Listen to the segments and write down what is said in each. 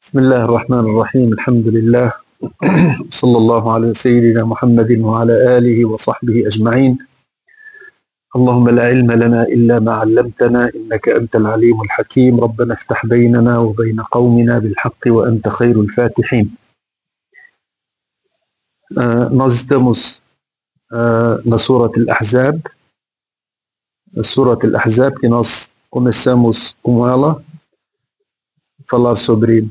بسم الله الرحمن الرحيم الحمد لله صلى الله على سيدنا محمد وعلى آله وصحبه أجمعين. اللهم لا علم لنا إلا ما علمتنا إنك أنت العليم الحكيم. ربنا افتح بيننا وبين قومنا بالحق وأنت خير الفاتحين. Nós estamos na Surat Al-Ahzab, que nós começamos com ela, falar sobre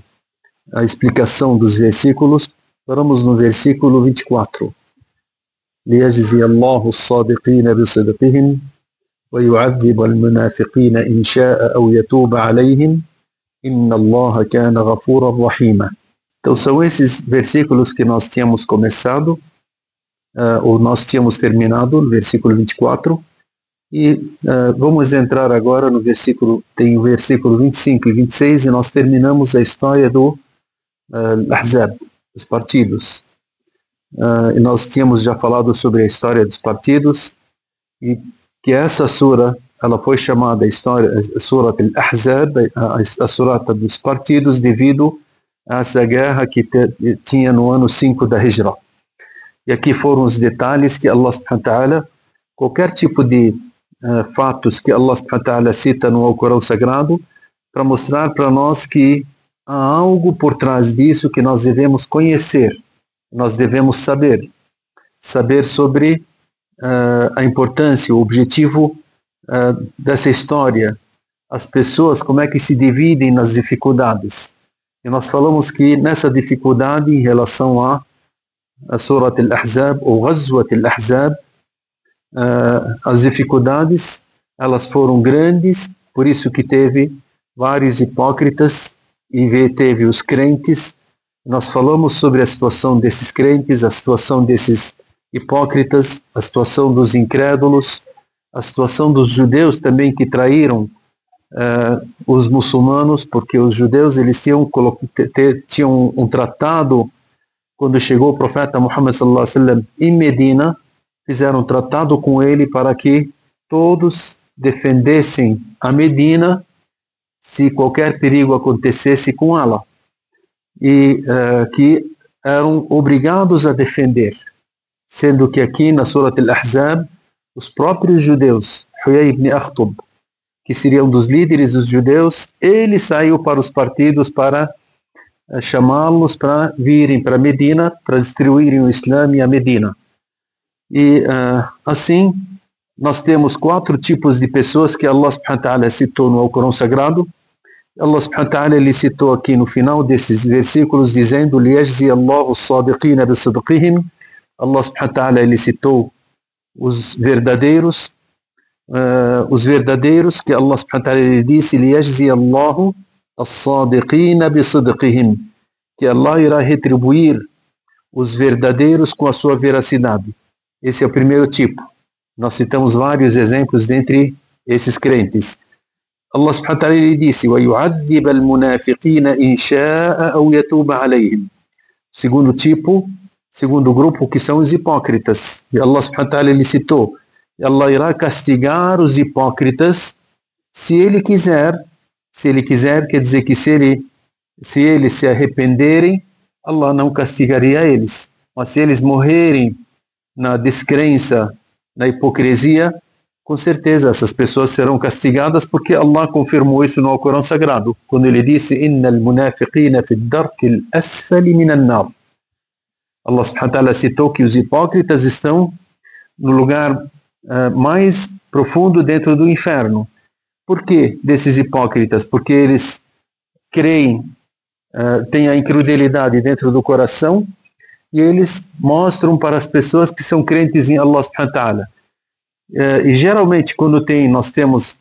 a explicação dos versículos. Paramos no versículo 24. ليجزي الله الصادقين بصدقهم ويعذب المنافقين إن شاء أو يتوب عليهم إن الله كان غفورا رحيما. Então são esses versículos que nós tínhamos começado, ou nós tínhamos terminado, no versículo 24, e vamos entrar agora no versículo, tem o versículo 25 e 26, e nós terminamos a história do Ahzab, dos partidos. E nós tínhamos já falado sobre a história dos partidos, e que essa sura, ela foi chamada Surat Al-Ahzab, a surata dos partidos, devido a essa guerra que tinha no ano 5 da Hijra. E aqui foram os detalhes que Allah subhanahu wa ta'ala, qualquer tipo de fatos que Allah subhanahu wa ta'ala cita no Alcorão Sagrado, para mostrar para nós que há algo por trás disso que nós devemos conhecer, nós devemos saber sobre a importância, o objetivo dessa história, as pessoas, como é que se dividem nas dificuldades. E nós falamos que nessa dificuldade em relação a Surat Al-Ahzab ou Ghazwat Al-Ahzab, as dificuldades, elas foram grandes, por isso que teve vários hipócritas e teve os crentes. Nós falamos sobre a situação desses crentes, a situação desses hipócritas, a situação dos incrédulos, a situação dos judeus também que traíram os muçulmanos, porque os judeus eles tinham um tratado, quando chegou o profeta Muhammad sallallahu alaihi wasallam em Medina, fizeram um tratado com ele para que todos defendessem a Medina se qualquer perigo acontecesse com ela, e que eram obrigados a defender, sendo que aqui na Surat Al-Ahzab, os próprios judeus, Huyay ibn Akhtab, que seria um dos líderes dos judeus, ele saiu para os partidos para chamá-los para virem para Medina, para destruírem o Islã e a Medina. E assim, nós temos 4 tipos de pessoas que Allah subhanahu wa ta'ala citou no Alcorão Sagrado. Allah subhanahu wa ta'ala ele citou aqui no final desses versículos, dizendo لِيَجْزِيَ اللَّهُ الصَّادِقِينَ بِصِدْقِهِمْ. Allah subhanahu wa ta'ala ele citou os verdadeiros, que Allah subhanahu wa ta'ala ele disse لِيَجْزِيَ اللَّهُ الصَّادِقِينَ بِصِدْقِهِمْ, que Allah irá retribuir os verdadeiros com a sua veracidade. Esse é o primeiro tipo. Nós citamos vários exemplos dentre esses crentes. Allah subhanahu wa ta'ala ele disse وَيُعَذِّبَ الْمُنَافِقِينَ إِنْ شَاءَ أَوْ يَتُوبَ عَلَيْهِمْ. Segundo tipo, segundo grupo, que são os hipócritas. E Allah subhanahu wa ta'ala ele citou, Allah irá castigar os hipócritas se ele quiser. Se ele quiser, quer dizer que se eles se arrependerem, Allah não castigaria eles. Mas se eles morrerem na descrença, na hipocrisia, com certeza essas pessoas serão castigadas, porque Allah confirmou isso no Alcorão Sagrado, quando ele disse إِنَّ الْمُنَافِقِينَ فِي الدَّرْكِ الْأَسْفَلِ مِنَ النَّارِ. Allah subhanahu wa ta'ala citou que os hipócritas estão no lugar mais profundo dentro do inferno. Por que desses hipócritas? Porque eles creem, têm a incredulidade dentro do coração, e eles mostram para as pessoas que são crentes em Allah subhanahu wa ta'ala. E geralmente quando nós temos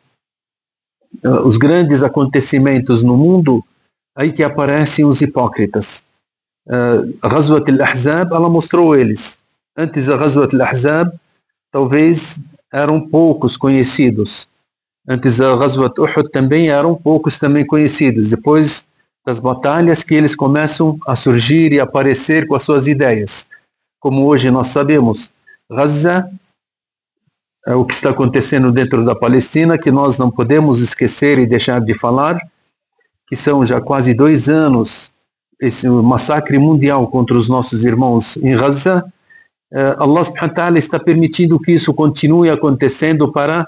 os grandes acontecimentos no mundo, aí que aparecem os hipócritas. A Ghazwat Al-Ahzab, ela mostrou eles. Antes da Ghazwat Al-Ahzab, talvez eram poucos conhecidos. Antes da Ghazwat Uhud também eram poucos também conhecidos. Depois das batalhas que eles começam a surgir e aparecer com as suas ideias. Como hoje nós sabemos, Gaza, o que está acontecendo dentro da Palestina, que nós não podemos esquecer e deixar de falar, que são já quase 2 anos esse massacre mundial contra os nossos irmãos em Gaza, Allah subhanahu wa ta'ala está permitindo que isso continue acontecendo para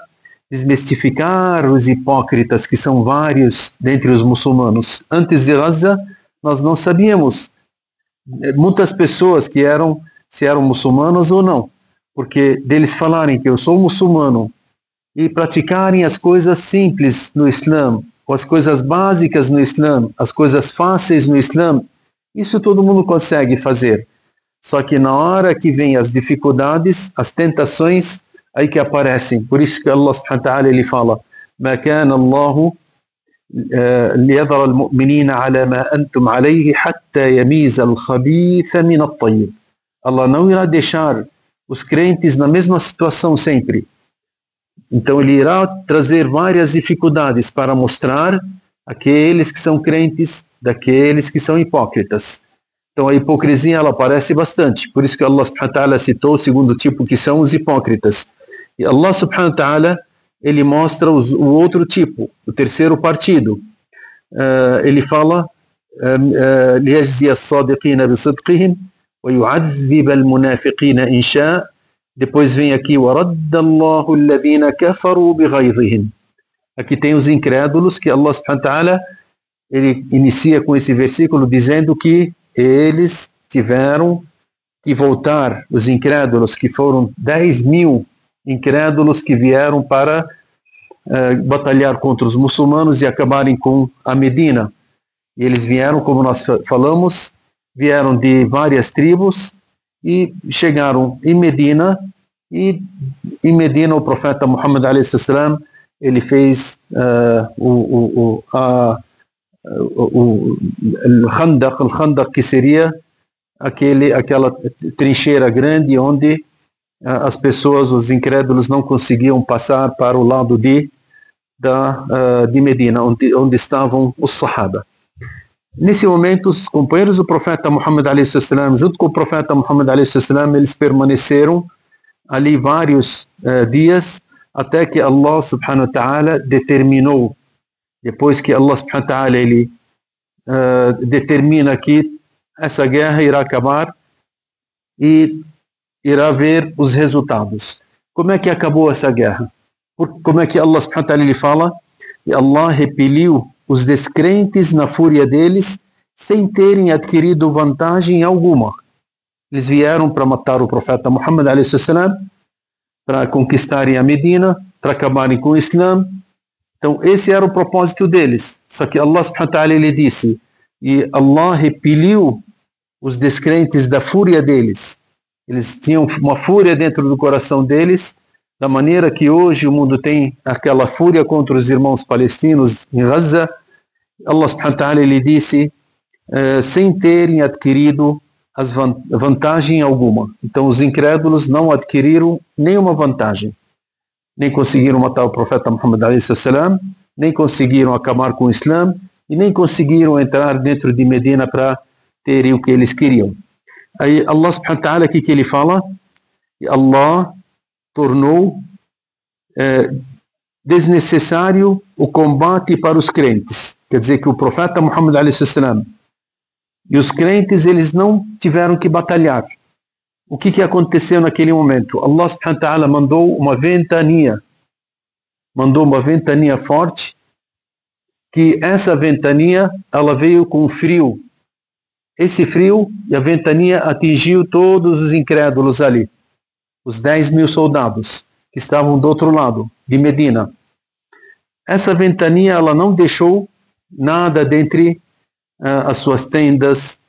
desmistificar os hipócritas, que são vários dentre os muçulmanos. Antes de Gaza, nós não sabíamos muitas pessoas que se eram muçulmanos ou não, porque deles falarem que eu sou muçulmano e praticarem as coisas simples no Islã, ou as coisas básicas no Islã, as coisas fáceis no Islã, isso todo mundo consegue fazer. Só que na hora que vem as dificuldades, as tentações, aí que aparecem. Por isso que Allah subhanahu wa ta'ala ele fala: "Ma kana Allahu liyadhara al-mu'minina 'ala ma antum 'alayhi hatta yamiza al-khabitha min at-tayyib." Allah não irá deixar os crentes na mesma situação sempre. Então ele irá trazer várias dificuldades para mostrar aqueles que são crentes daqueles que são hipócritas. Então a hipocrisia ela aparece bastante. Por isso que Allah subhanahu wa ta'ala citou o segundo tipo, que são os hipócritas. E Allah subhanahu wa ta'ala ele mostra o outro tipo, o terceiro partido. Ele fala: لِيَجْزِيَ الصَّادِقِينَ بِصِدْقِهِمْ وَيُعَذِّبَ الْمُنَافِقِينَ إِنْ شَاءَ. Depois vem aqui: وَرَدَّ اللَّهُ الَّذِينَ كَفَرُوا بِغَيْظِهِمْ. Aqui tem os incrédulos, que Allah subhanahu wa ta'ala ele inicia com esse versículo dizendo que eles tiveram que voltar, os incrédulos, que foram 10.000 incrédulos que vieram para batalhar contra os muçulmanos e acabarem com a Medina. E eles vieram, como nós falamos, vieram de várias tribos e chegaram em Medina, e em Medina o profeta Muhammad a.s. ele fez o Khandaq, que seria aquela trincheira grande onde as pessoas, os incrédulos, não conseguiam passar para o lado de Medina, onde estavam os Sahaba. Nesse momento, os companheiros do profeta Muhammad a.s., junto com o profeta Muhammad a.s., eles permaneceram ali vários dias, até que Allah subhanahu wa ta'ala determinou, depois que Allah subhanahu wa ta'ala ele determina que essa guerra irá acabar e irá ver os resultados. Como é que acabou essa guerra? Como é que Allah subhanahu wa ta'ala ele fala? E Allah repeliu os descrentes na fúria deles, sem terem adquirido vantagem alguma. Eles vieram para matar o profeta Muhammad a.s., para conquistarem a Medina, para acabarem com o Islã. Então esse era o propósito deles. Só que Allah subhanahu wa ta'ala ele disse, e Allah repeliu os descrentes da fúria deles. Eles tinham uma fúria dentro do coração deles, da maneira que hoje o mundo tem aquela fúria contra os irmãos palestinos em Gaza. Allah subhanahu wa ta'ala ele disse, sem terem adquirido vantagem alguma. Então os incrédulos não adquiriram nenhuma vantagem. Nem conseguiram matar o profeta Muhammad a.s., nem conseguiram acabar com o Islã, e nem conseguiram entrar dentro de Medina para terem o que eles queriam. Aí Allah subhanahu wa ta'ala, aqui que ele fala, Allah tornou desnecessário o combate para os crentes. Quer dizer que o profeta Muhammad a.s. e os crentes, eles não tiveram que batalhar. O que aconteceu naquele momento? Allah subhanahu wa ta'ala mandou uma ventania forte, que essa ventania, ela veio com frio. Esse frio e a ventania atingiu todos os incrédulos ali, os 10.000 soldados que estavam do outro lado, de Medina. Essa ventania, ela não deixou nada dentre as suas tendas,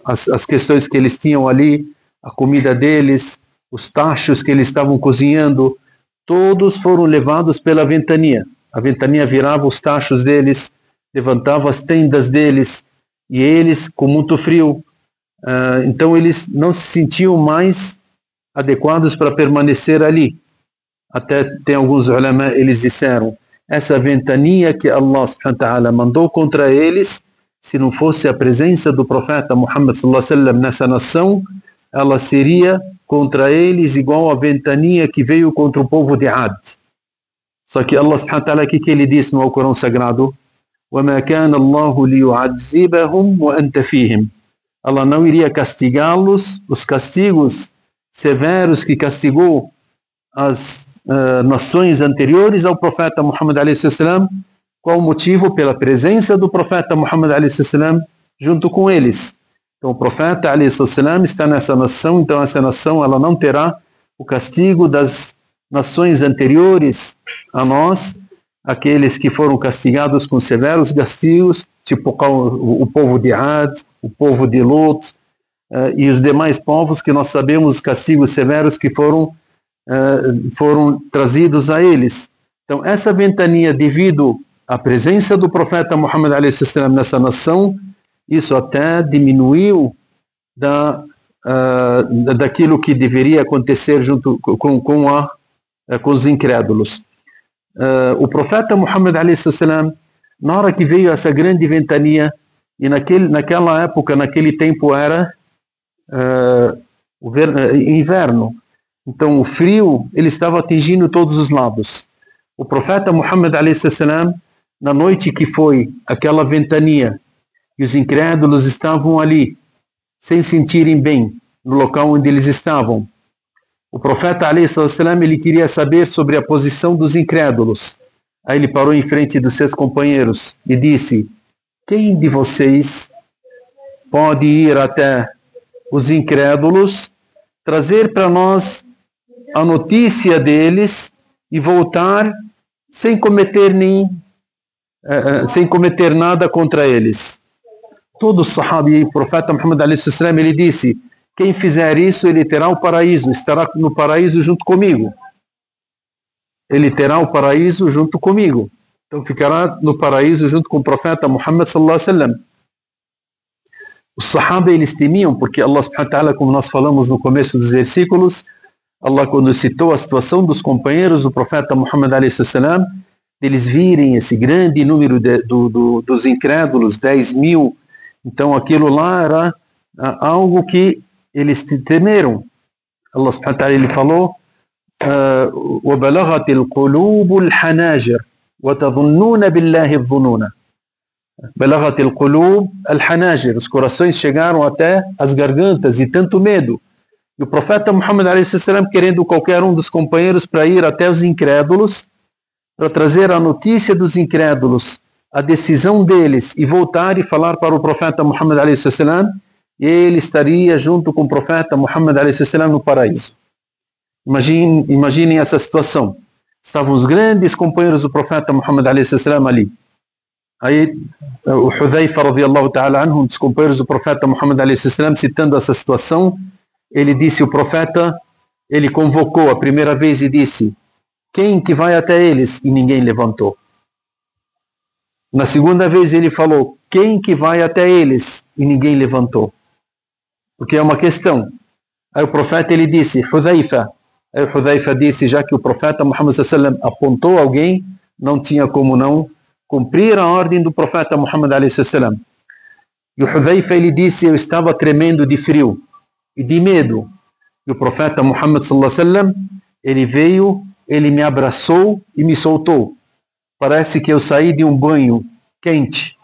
as questões que eles tinham ali, a comida deles, os tachos que eles estavam cozinhando, todos foram levados pela ventania. A ventania virava os tachos deles, levantava as tendas deles, e eles, com muito frio, então eles não se sentiam mais adequados para permanecer ali. Até tem alguns ulama, eles disseram, essa ventania que Allah subhanahu wa ta'ala mandou contra eles, se não fosse a presença do profeta Muhammad sallallahu alaihi wasallam nessa nação, ela seria contra eles igual a ventania que veio contra o povo de Ad. Só que Allah subhanahu wa ta'ala, o que ele disse no Alcorão Sagrado? وَمَا كَانَ اللَّهُ لِيُعَذِّبَهُمْ وَأَنْتَ فِيهِمْ. Allah não iria castigá-los, os castigos severos que castigou as nações anteriores ao profeta Muhammad a.s. Qual o motivo? Pela presença do profeta Muhammad a.s. junto com eles. Então o profeta a.s. está nessa nação, então essa nação ela não terá o castigo das nações anteriores a nós, aqueles que foram castigados com severos castigos, tipo o povo de Ad, o povo de Lot, e os demais povos que nós sabemos os castigos severos que foram trazidos a eles. Então essa ventania, devido à presença do profeta Muhammad a.s. nessa nação, isso até diminuiu daquilo que deveria acontecer junto com os incrédulos. O profeta Muhammad a.s., na hora que veio essa grande ventania, e naquela época, naquele tempo era inverno, então o frio ele estava atingindo todos os lados. O profeta Muhammad a.s., na noite que foi aquela ventania, e os incrédulos estavam ali, sem sentirem bem, no local onde eles estavam, o profeta a.s. ele queria saber sobre a posição dos incrédulos. Aí ele parou em frente dos seus companheiros e disse: quem de vocês pode ir até os incrédulos, trazer para nós a notícia deles e voltar sem cometer nada contra eles? Todos os sahabi, o profeta Muhammad a.s. ele disse: quem fizer isso, ele terá o paraíso, estará no paraíso junto comigo. Ele terá o paraíso junto comigo. Então ficará no paraíso junto com o profeta Muhammad sallallahu alaihi wasallam. Os sahaba eles temiam, porque Allah subhanahu wa ta'ala, como nós falamos no começo dos versículos, Allah quando citou a situação dos companheiros do profeta Muhammad alaihi wasallam, eles virem esse grande número dos incrédulos, 10.000, então aquilo lá era algo que eles temeram. Allah subhanahu wa ta'ala ele falou: وَبَلَغَتِ الْقُلُوبُ الْحَنَاجِرِ وَتَظُنُّونَ بِاللَّهِ الظُّنُونَ. بَلَغَتِ الْقُلُوبُ الْحَنَاجِرِ. Os corações chegaram até as gargantas e tanto medo. E o profeta Muhammad a.s. querendo qualquer um dos companheiros para ir até os incrédulos, para trazer a notícia dos incrédulos, a decisão deles e voltar e falar para o profeta Muhammad a.s. e ele estaria junto com o profeta Muhammad a.s. no paraíso. Imaginem essa situação. Estavam os grandes companheiros do profeta Muhammad a.s. ali. Aí o Hudhaifa radiyallahu ta'ala anhu, um dos companheiros do profeta Muhammad a.s., citando essa situação, ele disse: o profeta, ele convocou a primeira vez e disse: quem que vai até eles? E ninguém levantou. Na segunda vez ele falou: quem que vai até eles? E ninguém levantou. Porque é uma questão. Aí o profeta ele disse: Hudhaifa. Aí o Hudhaifa disse: já que o profeta Muhammad sallallahu alaihi wasallam apontou alguém, não tinha como não cumprir a ordem do profeta Muhammad alaihi wasallam. E o Hudhaifa ele disse: eu estava tremendo de frio e de medo. E o profeta Muhammad sallallahu alaihi wasallam ele veio, ele me abraçou e me soltou. Parece que eu saí de um banho quente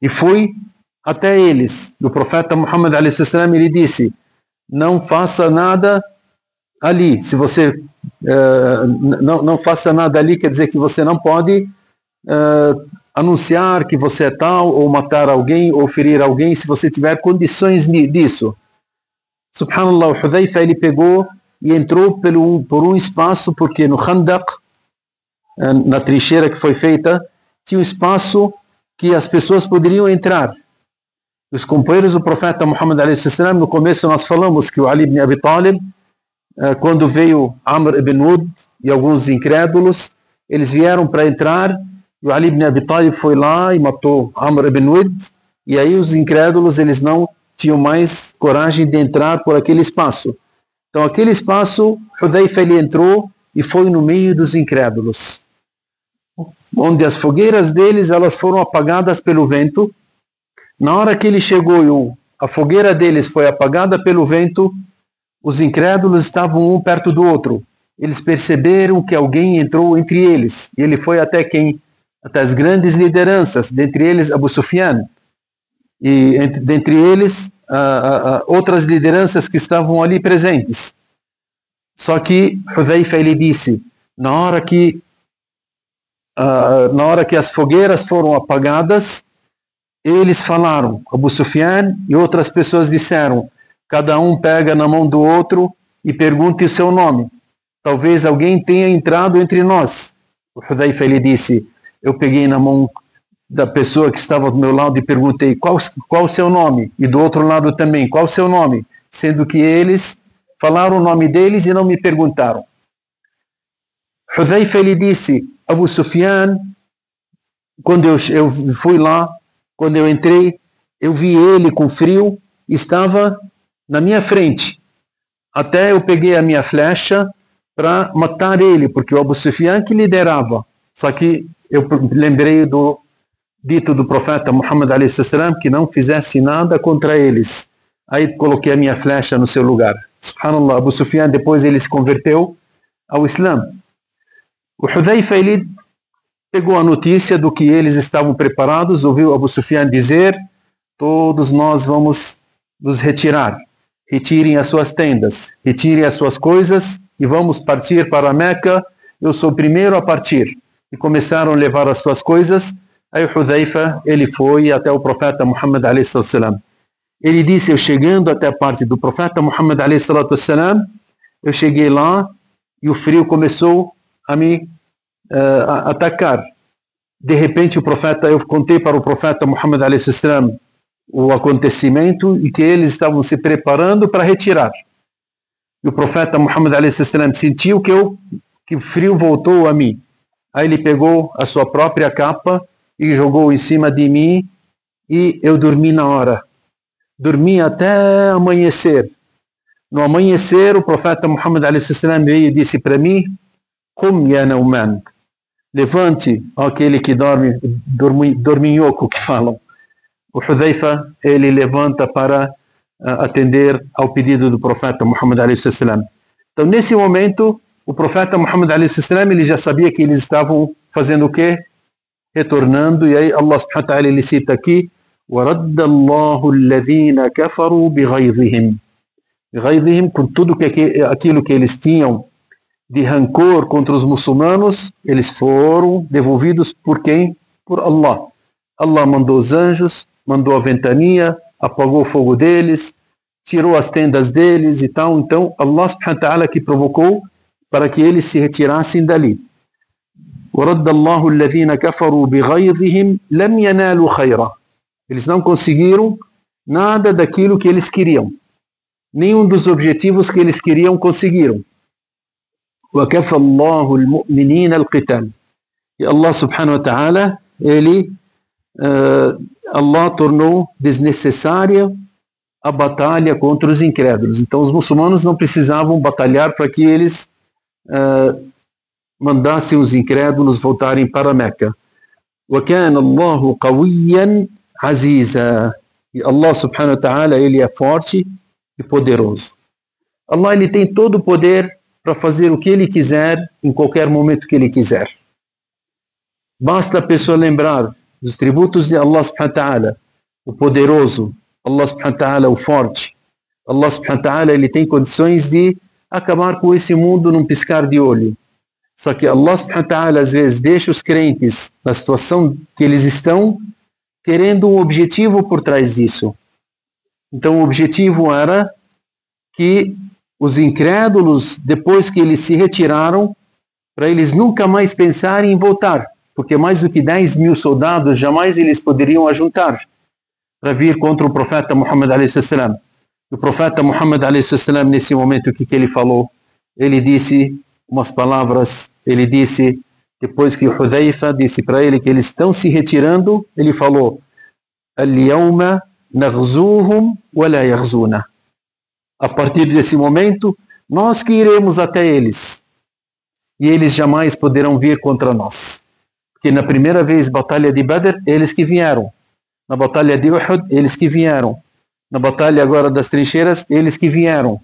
e fui até eles. E o profeta Muhammad alaihi wasallam ele disse: não faça nada ali. Se você não faça nada ali, quer dizer que você não pode anunciar que você é tal, ou matar alguém, ou ferir alguém, se você tiver condições disso. Subhanallah, o Hudhaifa ele pegou e entrou por um espaço, porque no Khandaq, na trincheira que foi feita, tinha um espaço que as pessoas poderiam entrar. Os companheiros do profeta Muhammad a.s., no começo nós falamos que o Ali ibn Abi Talib, quando veio Amr ibn Ud e alguns incrédulos, eles vieram para entrar, e o Ali ibn Abi Talib foi lá e matou Amr ibn Ud, e aí os incrédulos eles não tinham mais coragem de entrar por aquele espaço. Então aquele espaço, Hudhaifa ele entrou e foi no meio dos incrédulos, onde as fogueiras deles elas foram apagadas pelo vento. Na hora que ele chegou e a fogueira deles foi apagada pelo vento, os incrédulos estavam um perto do outro. Eles perceberam que alguém entrou entre eles. E ele foi até quem? até as grandes lideranças, dentre eles Abu Sufyan, e dentre eles outras lideranças que estavam ali presentes. Só que Hudhaifa, ele disse, na hora que as fogueiras foram apagadas, eles falaram, Abu Sufyan e outras pessoas disseram, cada um pega na mão do outro e pergunte o seu nome. Talvez alguém tenha entrado entre nós. O Hudhaifa, ele disse, eu peguei na mão da pessoa que estava do meu lado e perguntei, qual o seu nome? E do outro lado também, qual o seu nome? Sendo que eles falaram o nome deles e não me perguntaram. Hudhaifa, ele disse, Abu Sufyan, quando eu fui lá, quando eu entrei, eu vi ele com frio, estava na minha frente. Até eu peguei a minha flecha para matar ele, porque o Abu Sufyan que liderava. Só que eu lembrei do dito do profeta Muhammad a.s. que não fizesse nada contra eles. Aí coloquei a minha flecha no seu lugar. Subhanallah, Abu Sufyan depois ele se converteu ao Islã. O Hudhaifa, ele pegou a notícia do que eles estavam preparados, ouviu Abu Sufyan dizer, todos nós vamos nos retirar. Retirem as suas tendas, retirem as suas coisas e vamos partir para Meca. Eu sou o primeiro a partir. E começaram a levar as suas coisas. Aí o Hudhaifa, ele foi até o profeta Muhammad a.s. Ele disse, eu chegando até a parte do profeta Muhammad a.s., eu cheguei lá e o frio começou a me atacar. De repente eu contei para o profeta Muhammad a.s. o acontecimento e que eles estavam se preparando para retirar. E o profeta Muhammad a.s. sentiu que o frio voltou a mim. Aí ele pegou a sua própria capa e jogou em cima de mim e eu dormi na hora. Dormi até amanhecer. No amanhecer, o profeta Muhammad a.s. veio e disse para mim, Qum ya Nauman, levante aquele que dorminhoco que falam. O Hudhaifa, ele levanta para atender ao pedido do profeta Muhammad a.s. Então, nesse momento, o profeta Muhammad a.s. ele já sabia que eles estavam fazendo o quê? Retornando, e aí Allah subhanahu wa ta'ala ele cita aqui, وَرَدَّ اللَّهُ الَّذِينَ كَفَرُوا بِغَيْظِهِمْ. بِغَيْظِهِمْ, com tudo aquilo que eles tinham de rancor contra os muçulmanos, eles foram devolvidos por quem? Por Allah. Allah mandou os anjos, mandou a ventania, apagou o fogo deles, tirou as tendas deles e tal. Então, Allah subhanahu wa ta'ala que provocou para que eles se retirassem dali. وَرَدَّ اللَّهُ الَّذِينَ كَفَرُوا بِغَيْظِهِمْ لَمْ يَنَالُوا خَيْرًا. Eles não conseguiram nada daquilo que eles queriam. Nenhum dos objetivos que eles queriam conseguiram. وَكَفَى اللَّهُ الْمُؤْمِنِينَ الْقِتَالِ. E Allah subhanahu wa ta'ala, Allah tornou desnecessária a batalha contra os incrédulos. Então os muçulmanos não precisavam batalhar para que eles mandassem os incrédulos voltarem para Meca. وَكَانَ اللَّهُ قَوِيًّا عَزِيزًا. E Allah subhanahu wa ta'ala, ele é forte e poderoso. Allah, ele tem todo o poder para fazer o que ele quiser, em qualquer momento que ele quiser. Basta a pessoa lembrar dos tributos de Allah subhanahu wa ta'ala, o poderoso, Allah subhanahu wa ta'ala, o forte. Allah subhanahu wa ta'ala, ele tem condições de acabar com esse mundo num piscar de olho. Só que Allah subhanahu wa ta'ala às vezes deixa os crentes na situação que eles estão, querendo um objetivo por trás disso. Então o objetivo era que os incrédulos, depois que eles se retiraram, para eles nunca mais pensarem em voltar, porque mais do que 10 mil soldados jamais eles poderiam ajuntar para vir contra o profeta Muhammad a.s. O profeta Muhammad a.s. nesse momento, o que ele falou? Ele disse umas palavras, ele disse, depois que o Hudhaifa disse para ele que eles estão se retirando, ele falou, Al-yawma naghzuhum wa la yaghzuna. A partir desse momento, nós que iremos até eles, e eles jamais poderão vir contra nós. Porque na primeira vez, batalha de Badr, eles que vieram. Na batalha de Uhud, eles que vieram. Na batalha agora das trincheiras, eles que vieram.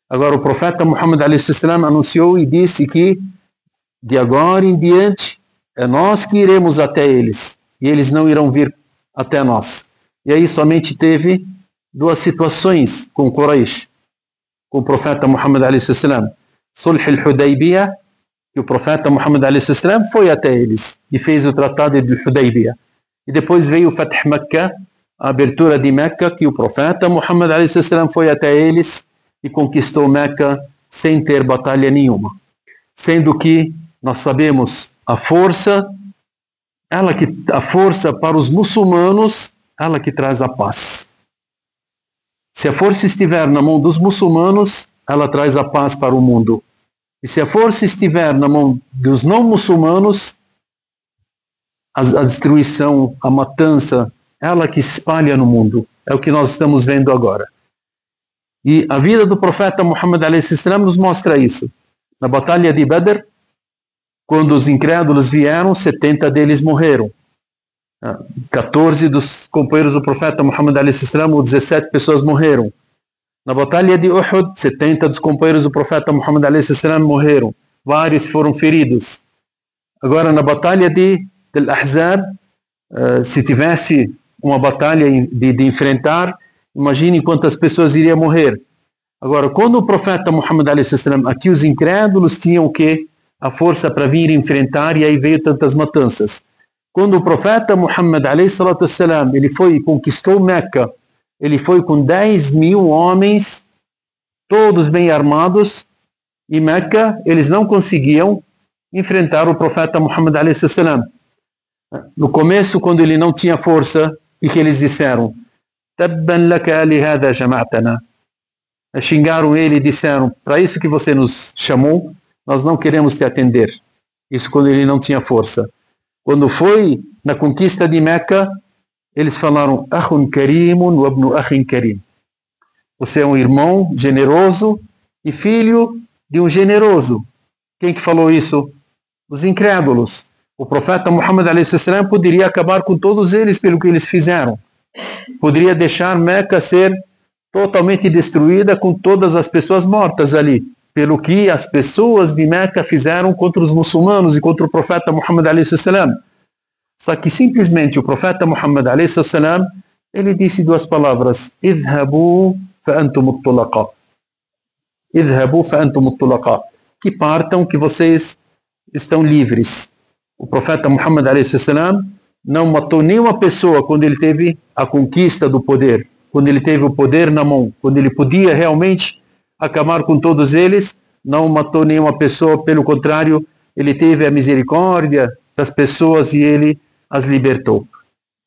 Agora o profeta Muhammad a.s. anunciou e disse que de agora em diante é nós que iremos até eles, e eles não irão vir até nós. E aí somente teve duas situações com Quraysh, com o profeta Muhammad a.s. Sulh al-Hudaybiyah, que o profeta Muhammad a.s. foi até eles e fez o tratado de Hudaybiyah. E depois veio o Fath Makkah, a abertura de Meca, que o profeta Muhammad a.s. foi até eles e conquistou Meca sem ter batalha nenhuma. Sendo que nós sabemos a força para os muçulmanos, ela que traz a paz. Se a força estiver na mão dos muçulmanos, ela traz a paz para o mundo. E se a força estiver na mão dos não muçulmanos, a destruição, a matança, ela que espalha no mundo. É o que nós estamos vendo agora. E a vida do profeta Muhammad a.s. nos mostra isso. Na batalha de Badr, quando os incrédulos vieram, 70 deles morreram. 14 dos companheiros do profeta Muhammad a.s., ou 17 pessoas morreram. Na batalha de Uhud, 70 dos companheiros do profeta Muhammad a.s. morreram. Vários foram feridos. Agora, na batalha de Al-Ahzab, se tivesse uma batalha de enfrentar, imagine quantas pessoas iriam morrer. Agora, quando o profeta Muhammad a.s., aqui os incrédulos tinham o quê? A força para vir enfrentar, e aí veio tantas matanças. Quando o profeta Muhammad a.s. ele foi e conquistou Meca, ele foi com 10.000 homens, todos bem armados, e Meca, eles não conseguiam enfrentar o profeta Muhammad a.s. No começo, quando ele não tinha força, e que eles disseram, Tabban laka li hada jama'tana. Xingaram ele e disseram, para isso que você nos chamou, nós não queremos te atender. Isso quando ele não tinha força. Quando foi na conquista de Meca, eles falaram, Akhun karimun wa ibnu akhin karim. Você é um irmão generoso e filho de um generoso. Quem que falou isso? Os incrédulos. O profeta Muhammad a.s. poderia acabar com todos eles pelo que eles fizeram. Poderia deixar Meca ser totalmente destruída com todas as pessoas mortas ali, pelo que as pessoas de Meca fizeram contra os muçulmanos e contra o profeta Muhammad a.s. Só que simplesmente o profeta Muhammad a.s. ele disse duas palavras, idhabu fa antum at-tulaqa. Idhabu fa antum at-tulaqa. Que partam, que vocês estão livres. O profeta Muhammad a.s. não matou nenhuma pessoa quando ele teve a conquista do poder, quando ele teve o poder na mão, quando ele podia realmente acabar com todos eles, não matou nenhuma pessoa, pelo contrário, ele teve a misericórdia das pessoas e ele as libertou.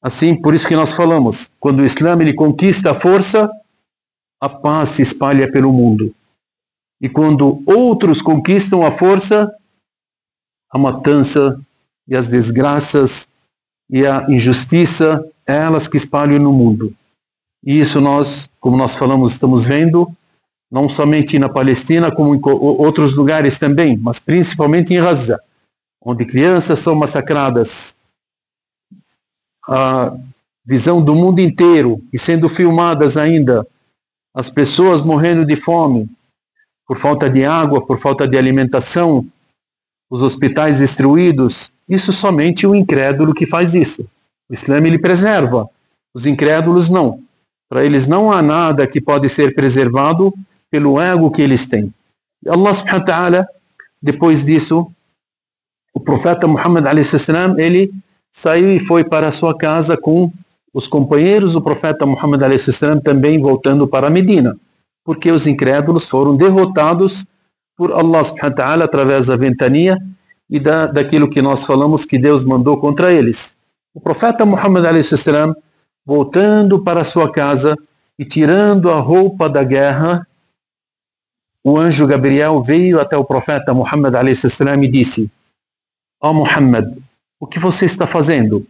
Assim, por isso que nós falamos, quando o Islã ele conquista a força, a paz se espalha pelo mundo. E quando outros conquistam a força, a matança e as desgraças e a injustiça, elas que espalham no mundo. E isso nós, como nós falamos, estamos vendo, não somente na Palestina, como em outros lugares também, mas principalmente em Gaza, onde crianças são massacradas. A visão do mundo inteiro, e sendo filmadas ainda, as pessoas morrendo de fome, por falta de água, por falta de alimentação, os hospitais destruídos, isso somente o incrédulo que faz isso. O Islã ele preserva, os incrédulos não. Para eles não há nada que pode ser preservado pelo ego que eles têm. E Allah subhanahu wa ta'ala, depois disso, o profeta Muhammad a.s. ele saiu e foi para a sua casa com os companheiros do profeta Muhammad a.s. também voltando para Medina, porque os incrédulos foram derrotados por Allah subhanahu wa ta'ala através da ventania e daquilo que nós falamos que Deus mandou contra eles. O profeta Muhammad a.s. voltando para sua casa e tirando a roupa da guerra, o anjo Gabriel veio até o profeta Muhammad a.s. e disse, ó Muhammad, o que você está fazendo?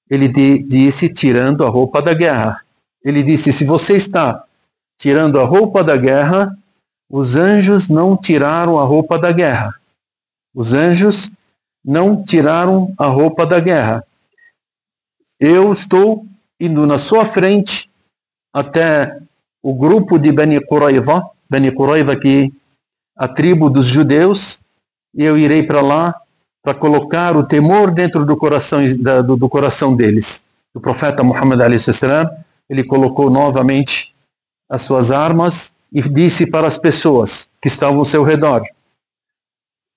Ele disse, tirando a roupa da guerra. Ele disse, se você está tirando a roupa da guerra, os anjos não tiraram a roupa da guerra. Os anjos não tiraram a roupa da guerra. Eu estou indo na sua frente até o grupo de Bani Qurayza, que a tribo dos judeus, e eu irei para lá para colocar o temor dentro do coração deles. O profeta Muhammad a.s. ele colocou novamente as suas armas e disse para as pessoas que estavam ao seu redor: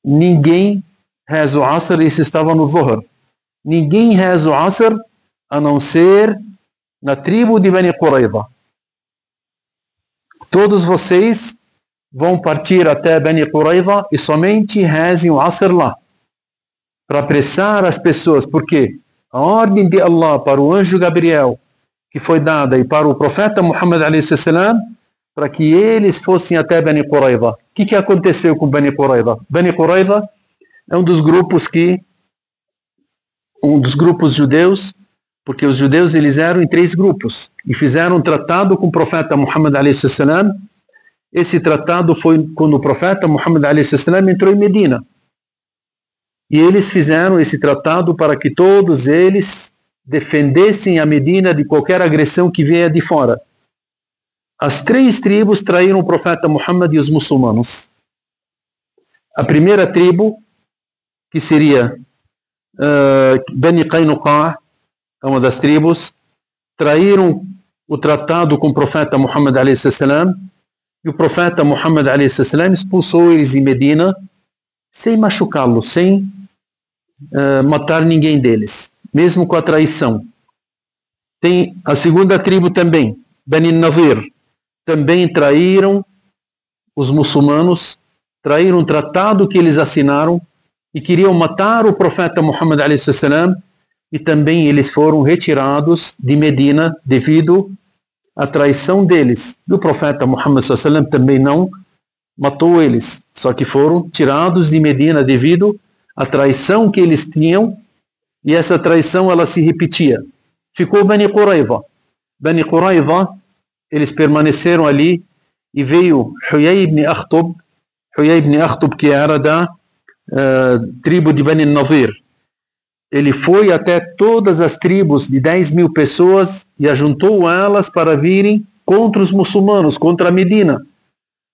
ninguém reza o Asr, isso estava no Dhuhr, ninguém reza o Asr a não ser na tribo de Bani Qurayza. Todos vocês vão partir até Bani Qurayza e somente rezem o Asr lá, para apressar as pessoas, porque a ordem de Allah para o anjo Gabriel, que foi dada, e para o profeta Muhammad a.s., para que eles fossem até Bani Qurayza. O que aconteceu com Bani Qurayza? Bani Qurayza é um dos grupos judeus, porque os judeus eles eram em 3 grupos, e fizeram um tratado com o profeta Muhammad a.s. Esse tratado foi quando o profeta Muhammad a.s. entrou em Medina. E eles fizeram esse tratado para que todos eles defendessem a Medina de qualquer agressão que venha de fora. As 3 tribos traíram o profeta Muhammad e os muçulmanos. A primeira tribo, que seria Bani Qaynuqa, é uma das tribos, traíram o tratado com o profeta Muhammad a.s. e o profeta Muhammad a.s. expulsou eles em Medina sem machucá-los, sem matar ninguém deles, mesmo com a traição. Tem a segunda tribo também, Bani Nadir, também traíram os muçulmanos, traíram um tratado que eles assinaram e queriam matar o profeta Muhammad a.s. e também eles foram retirados de Medina devido à traição deles. E o profeta Muhammad a.s. também não matou eles, só que foram tirados de Medina devido à traição que eles tinham, e essa traição ela se repetia. Ficou Bani Qurayza. Bani Qurayza, eles permaneceram ali, e veio Huyay ibn Akhtab, que era da tribo de Bani Nadir. Ele foi até todas as tribos de 10.000 pessoas e ajuntou elas para virem contra os muçulmanos, contra a Medina.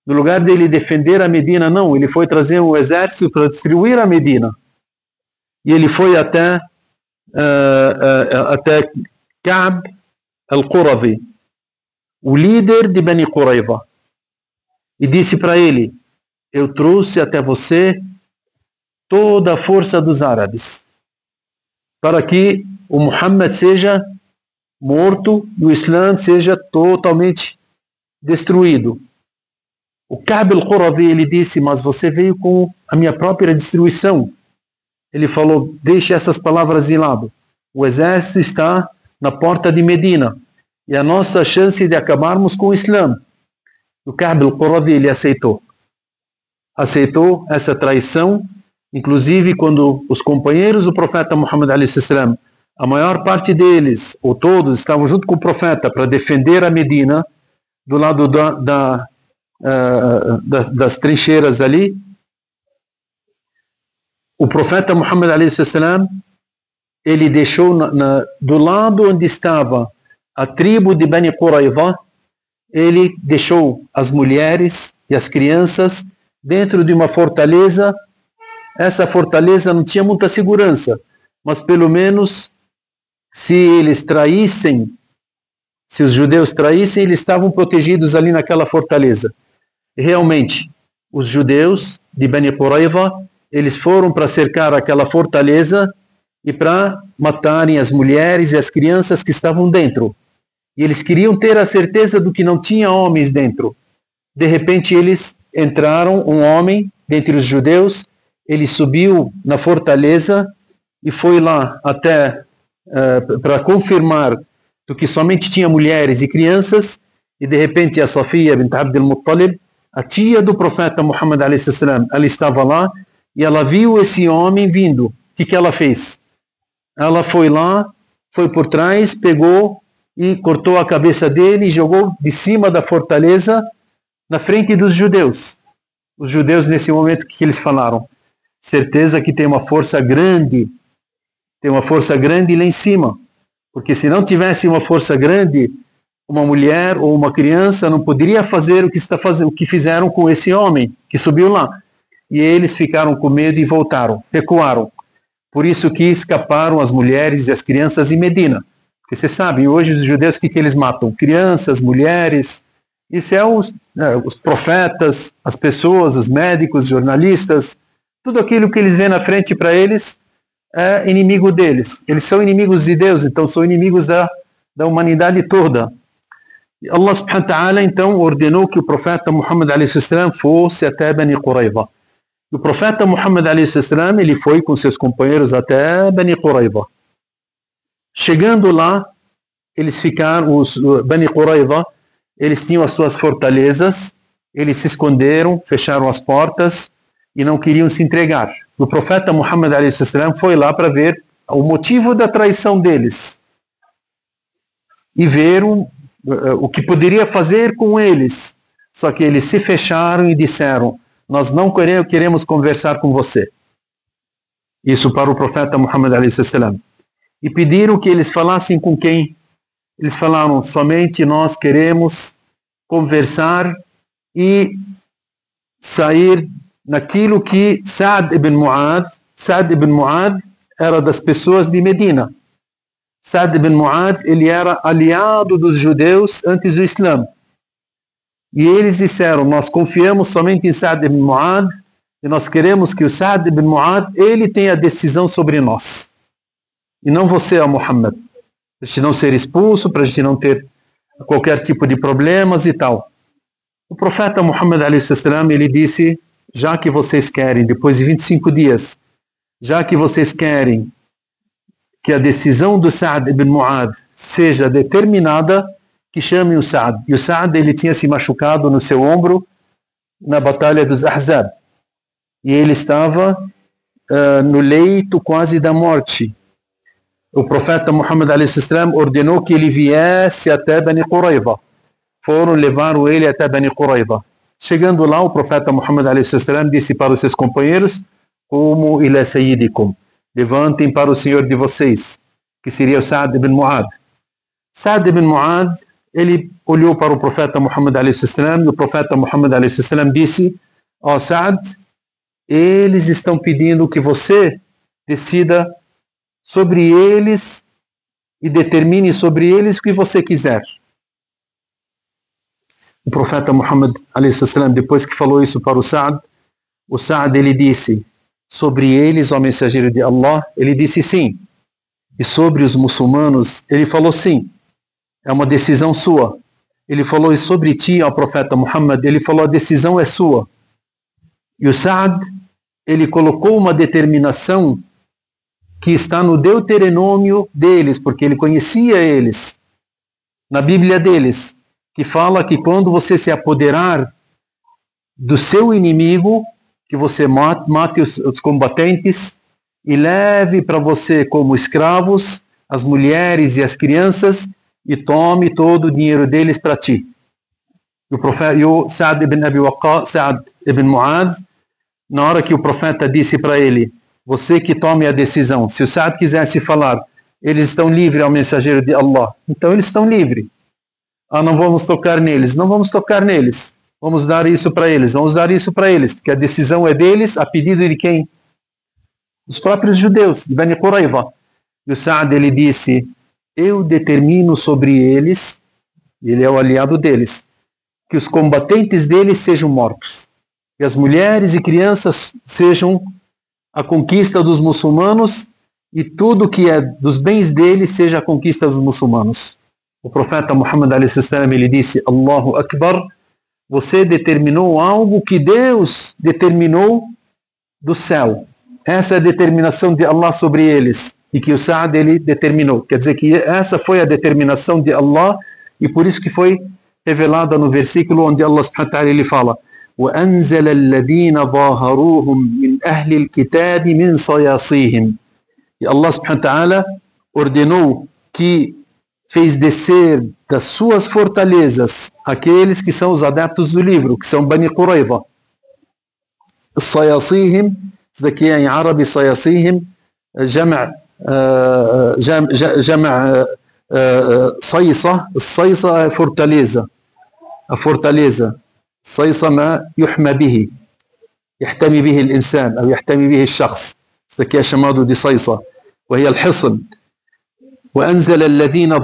No lugar dele defender a Medina, não, ele foi trazer um exército para destruir a Medina. E ele foi até Ka'b al-Qurazi, o líder de Bani Qurayza, e disse para ele: eu trouxe até você toda a força dos árabes, para que o Muhammad seja morto e o Islã seja totalmente destruído. O Ka'b al-Qurazi, ele disse: mas você veio com a minha própria destruição. Ele falou: deixe essas palavras de lado. O exército está na porta de Medina e a nossa chance de acabarmos com o Islã. O Ka'b al-Qurazi, ele aceitou essa traição, inclusive quando os companheiros do profeta Muhammad a.s., a maior parte deles, ou todos, estavam junto com o profeta para defender a Medina, do lado das trincheiras ali. O profeta Muhammad a.s., ele deixou do lado onde estava a tribo de Bani Qurayza, ele deixou as mulheres e as crianças dentro de uma fortaleza. Essa fortaleza não tinha muita segurança, mas pelo menos se os judeus traíssem, eles estavam protegidos ali naquela fortaleza. E realmente, os judeus de Bani Qurayza, eles foram para cercar aquela fortaleza e para matarem as mulheres e as crianças que estavam dentro. E eles queriam ter a certeza do que não tinha homens dentro. De repente, eles entraram, um homem dentre os judeus, ele subiu na fortaleza e foi lá até para confirmar do que somente tinha mulheres e crianças, e de repente a Safia bint Abd al-Muttalib, a tia do profeta Muhammad a.s., ela estava lá e ela viu esse homem vindo. O que ela fez? Ela foi lá, foi por trás, pegou e cortou a cabeça dele e jogou de cima da fortaleza na frente dos judeus. Os judeus, nesse momento, o que eles falaram? Certeza que tem uma força grande lá em cima, porque se não tivesse uma força grande, uma mulher ou uma criança não poderia fazer o que fizeram com esse homem que subiu lá. E eles ficaram com medo e voltaram, recuaram. Por isso que escaparam as mulheres e as crianças em Medina. Porque vocês sabem, hoje os judeus, o que eles matam? Crianças, mulheres. Isso é os profetas, as pessoas, os médicos, jornalistas. Tudo aquilo que eles vêem na frente para eles é inimigo deles. Eles são inimigos de Deus, então são inimigos da humanidade toda. E Allah subhanahu wa ta'ala então ordenou que o profeta Muhammad a.s. fosse até Bani Qurayza. O profeta Muhammad a.s. ele foi com seus companheiros até Bani Qurayza. Chegando lá, eles ficaram, os Bani Qurayza, eles tinham as suas fortalezas, eles se esconderam, fecharam as portas e não queriam se entregar. O profeta Muhammad a.s. foi lá para ver o motivo da traição deles e ver o que poderia fazer com eles. Só que eles se fecharam e disseram: nós não queremos conversar com você. Isso para o profeta Muhammad a.s. E pediram que eles falassem com quem? Eles falaram: somente nós queremos conversar e sair naquilo que Sa'd ibn Mu'adh era das pessoas de Medina. Sa'd ibn Mu'adh, ele era aliado dos judeus antes do Islã. E eles disseram: nós confiamos somente em Sa'd ibn Mu'adh e nós queremos que o Sa'd ibn Mu'adh, ele tenha a decisão sobre nós. E não você, ó Muhammad. Para a gente não ser expulso, para a gente não ter qualquer tipo de problemas e tal. O profeta Muhammad a.s. ele disse: já que vocês querem, depois de 25 dias, já que vocês querem que a decisão do Sa'd ibn Mu'adh seja determinada, que chamem o Sa'd. E o Sa'd, ele tinha se machucado no seu ombro na batalha dos Ahzab. E ele estava no leito quase da morte. O profeta Muhammad a.s. ordenou que ele viesse até Bani Qurayza. Levaram ele até Bani Qurayza. Chegando lá, o profeta Muhammad a.s. disse para os seus companheiros: "Qumu ila sayyidikum", levantem para o senhor de vocês, que seria o Sa'd ibn Mu'adh. Sa'd ibn Mu'adh, ele olhou para o profeta Muhammad a.s. e o profeta Muhammad a.s. disse: ó Sa'd, eles estão pedindo que você decida sobre eles e determine sobre eles o que você quiser. O profeta Muhammad a.s., depois que falou isso para o Sa'd ele disse: sobre eles, ó mensageiro de Allah, ele disse sim. E sobre os muçulmanos, ele falou sim. É uma decisão sua. Ele falou: e sobre ti, ó profeta Muhammad, ele falou: a decisão é sua. E o Sa'd, ele colocou uma determinação que está no Deuteronômio deles, porque ele conhecia eles, na Bíblia deles, que fala que quando você se apoderar do seu inimigo, que você mate os combatentes e leve para você como escravos as mulheres e as crianças e tome todo o dinheiro deles para ti. E o Sa'd ibn Mu'adh, na hora que o profeta disse para ele: você que tome a decisão. Se o Sa'd quisesse falar: eles estão livres ao mensageiro de Allah, então eles estão livres. Não vamos tocar neles. Não vamos tocar neles. Vamos dar isso para eles. Vamos dar isso para eles. Porque a decisão é deles, a pedido de quem? Os próprios judeus, de Bani Qurayza. E o Sa'd, ele disse: eu determino sobre eles, ele é o aliado deles, que os combatentes deles sejam mortos. E as mulheres e crianças sejam a conquista dos muçulmanos, e tudo que é dos bens deles seja a conquista dos muçulmanos. O profeta Muhammad a.s. ele disse: Allahu Akbar, você determinou algo que Deus determinou do céu. Essa é a determinação de Allah sobre eles, e que o Sa'd ele determinou. Quer dizer que essa foi a determinação de Allah, e por isso que foi revelada no versículo onde Allah subhanahu wa ta'ala ele fala: وَأَنزَلَ الَّذِينَ ظَاهَرُوهُمْ مِنْ أَهْلِ الْكِتَابِ مِنْ صَيَاصِيهِمْ. E Allah subhanahu wa ta'ala ordenou que fez descer das suas fortalezas aqueles que são os adeptos do livro, que são Bani Qurayza. Sayasihim, isso daqui é em árabe, Sayasihim, jama' Saysa. Saysa é fortaleza. A fortaleza. Saysa ma yuhma bihi. يحتمي به الإنسان أو يحتمي به الشخص. Isso aqui é chamado de Saysa. وهي الحصن. وأنزل الذين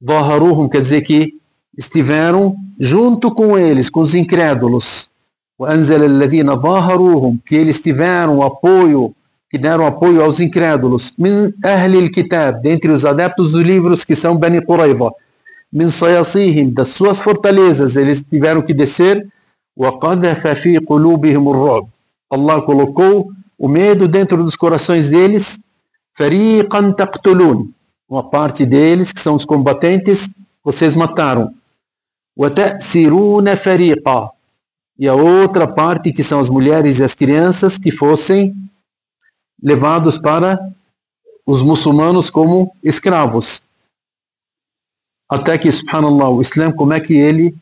ظاهروهم quer dizer que estiveram junto com eles, com os incrédulos. وأنزل الذين ظاهروهم, que eles tiveram apoio, que deram apoio aos incrédulos. من أهل الكتاب, dentre os adeptos dos livros que são Bani Qurayza. من صياصيهم, das suas fortalezas, eles tiveram que descer. وقذف في قلوبهم الرعب. Allah colocou o medo dentro dos corações deles. فَرِيقًا تَقْتُلُونَ, uma parte deles, que são os combatentes, vocês mataram. وَتَأْسِرُونَ فَرِيقًا, e a outra parte, que são as mulheres e as crianças, que fossem levados para os muçulmanos como escravos. Até que, subhanallah, o Islã, como é que ele